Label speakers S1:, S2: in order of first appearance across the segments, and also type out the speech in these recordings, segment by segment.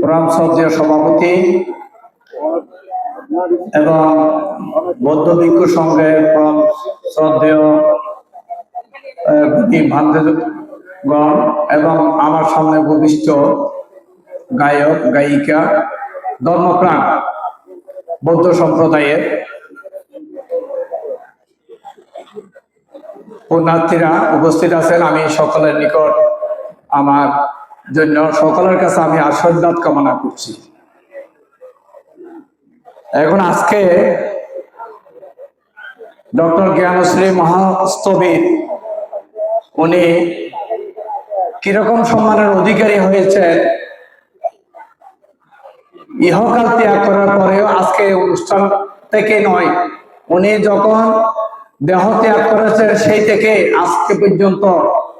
S1: পরম শ্রদ্ধেয় সভাপতি এবং বৌদ্ধ ভিক্ষু সংঘের পরম শ্রদ্ধেয় ভান্ডেগণ এবং আমার সামনে উপবিষ্ট গায়ক গায়িকা ধর্মপ্রাণ বৌদ্ধ সম্প্রদায়ের পুণ্যার্থীরা উপস্থিত আছেন। আমি সকলের নিকট আমার জন্য সকলের কাছে আমি আশীর্বাদ কামনা করছি। এখন আজকে ডক্টর জ্ঞানশ্রী মহাস্তবীর উনি কিরকম সম্মানের অধিকারী হয়েছেন, ইহকাল ত্যাগ করার পরেও আজকে অনুষ্ঠান থেকে নয়, উনি যখন দেহ ত্যাগ করেছেন সেই থেকে আজকে পর্যন্ত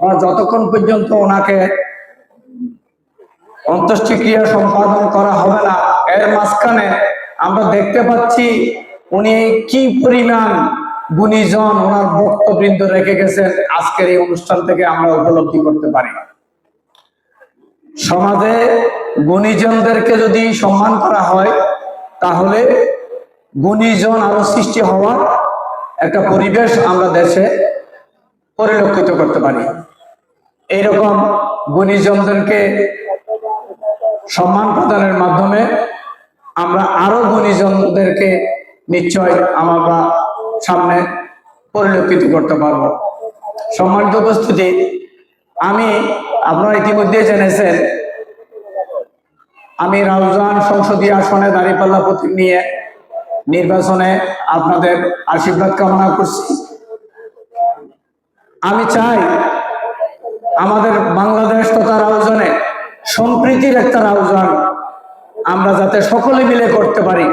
S1: বা যতক্ষণ পর্যন্ত ওনাকে অন্ত্যেষ্টিক্রিয়া সম্পাদন করা হবে না, এর মাঝখানে আমরা দেখতে পাচ্ছি উনি কি পরিমাণ গুণীজন ওনার ভক্তবৃন্দ রেখে গেছেন। আজকের এই অনুষ্ঠান থেকে আমরা উপলব্ধি করতে পারি, সমাজে গুণীজনদেরকে যদি সম্মান করা হয় তাহলে গুণীজন আরো সৃষ্টি হওয়ার একটা পরিবেশ আমরা দেশে পরিলক্ষিত করতে পারি। এইরকম গুণীজনদেরকে সম্মান প্রদানের মাধ্যমে আমরা আরো গুণীজনদেরকে নিশ্চয় আমরা সামনে পরিলক্ষিত করতে পারব। সম্মানিত উপস্থিতি, আপনারা ইতিমধ্যে জেনেছেন আমি রাউজান সংসদীয় আসনে দাঁড়িপাল্লা প্রতীক নিয়ে নির্বাচনে আপনাদের আশীর্বাদ কামনা করছি। আমি চাই আমাদের বাংলাদেশ তথা রাউজানে সম্প্রীতির একটা রাউজান আমরা যাতে সকলে মিলে করতে পারি,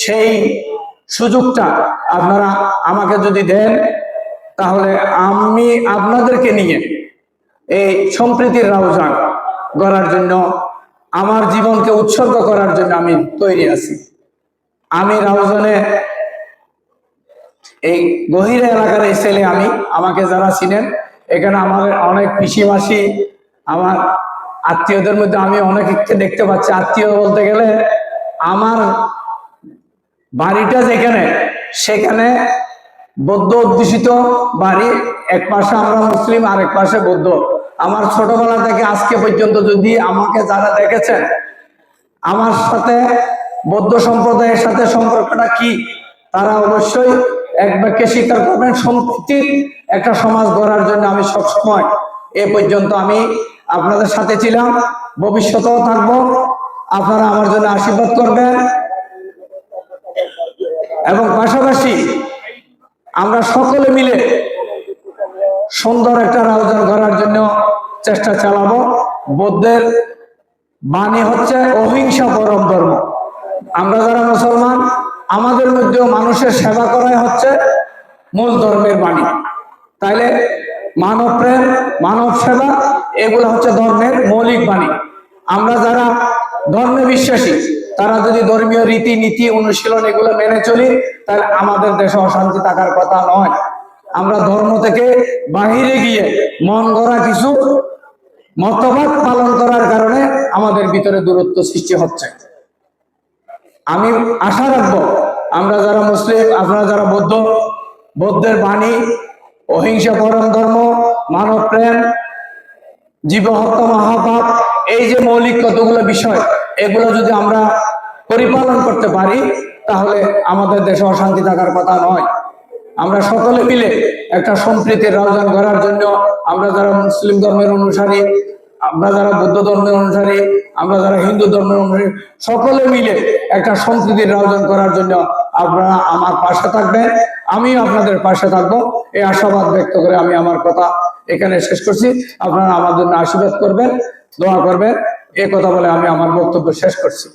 S1: সেই সুযোগটা আপনারা আমাকে যদি দেন তাহলে আমি আপনাদেরকে নিয়ে এই সম্প্রীতির রাউজান গড়ার জন্য আমার জীবনকে উৎসর্গ করার জন্য আমি তৈরি আছি। আমি রাউজানে এই গহিরা এলাকার এই ছেলে, আমাকে যারা চিনেন, এখানে আমাদের অনেক পিসিমাসি আমার আত্মীয়দের মধ্যে আমি অনেককে দেখতে পাচ্ছি। আত্মীয় বলতে গেলে আমার বাড়িটা যেখানে, সেখানে বৌদ্ধ অধ্যুষিত বাড়ি, এক পাশে আমরা মুসলিম আর এক পাশে বৌদ্ধ। আমার ছোটবেলা থেকে আজকে পর্যন্ত যদি আমাকে যারা দেখেছেন, আমার সাথে বৌদ্ধ সম্প্রদায়ের সাথে সম্পর্কটা কি, তারা অবশ্যই এক বাক্যে স্বীকার করবেন, সম্প্রীতির একটা সমাজ গড়ার জন্য আমি সবসময় এ পর্যন্ত আমি আপনাদের সাথে ছিলাম, ভবিষ্যতেও থাকবো। আপনারা আমার জন্য আশীর্বাদ করবেন এবং পাশাপাশি আমরা সকলে মিলে সুন্দর একটা রাউজান গড়ার জন্য চেষ্টা চালাবো। বৌদ্ধের বাণী হচ্ছে অহিংসা পরম ধর্ম। আমরা যারা মুসলমান, আমাদের মধ্যেও মানুষের সেবা করাই হচ্ছে মূল ধর্মের বাণী। তাইলে মানব প্রেম, মানব সেবা, এগুলো হচ্ছে ধর্মের মৌলিক বাণী। আমরা যারা ধর্মে বিশ্বাসী, তারা যদি ধর্মীয় রীতি নীতি অনুশীলন এগুলো মেনে চলি, তাহলে আমাদের দেশে অশান্তি থাকার কথা নয়। আমরা ধর্ম থেকে বাহিরে গিয়ে মন গড়া কিছু মতবাদ পালন করার কারণে আমাদের ভিতরে দূরত্ব সৃষ্টি হচ্ছে। আমি আশা রাখবো আমরা যারা মুসলিম, আপনারা যারা বৌদ্ধ, বৌদ্ধের বাণী অহিংসা পরম ধর্ম, মানব প্রেম, জীবহত্যা মহাপাপ, এই যে মৌলিক কতগুলো বিষয়, এগুলো যদি আমরা পরিপালন করতে পারি তাহলে আমাদের দেশে অশান্তি থাকার কথা নয়। আমরা সকলে মিলে একটা সম্প্রীতির রাউজান করার জন্য, আমরা যারা মুসলিম ধর্মের অনুসারী, আমরা যারা বৌদ্ধ ধর্মের অনুসারী, আমরা যারা হিন্দু ধর্মের অনুসারী, সকলে মিলে একটা সম্প্রীতির রাউজান করার জন্য আপনারা আমার পাশে থাকবেন, আমিও আপনাদের পাশে থাকবো। এই আশাবাদ ব্যক্ত করে আমি আমার কথা এখানে শেষ করছি। আপনারা আমার জন্য আশীর্বাদ করবেন, দোয়া করবেন, এই কথা বলে আমি আমার বক্তব্য শেষ করছি।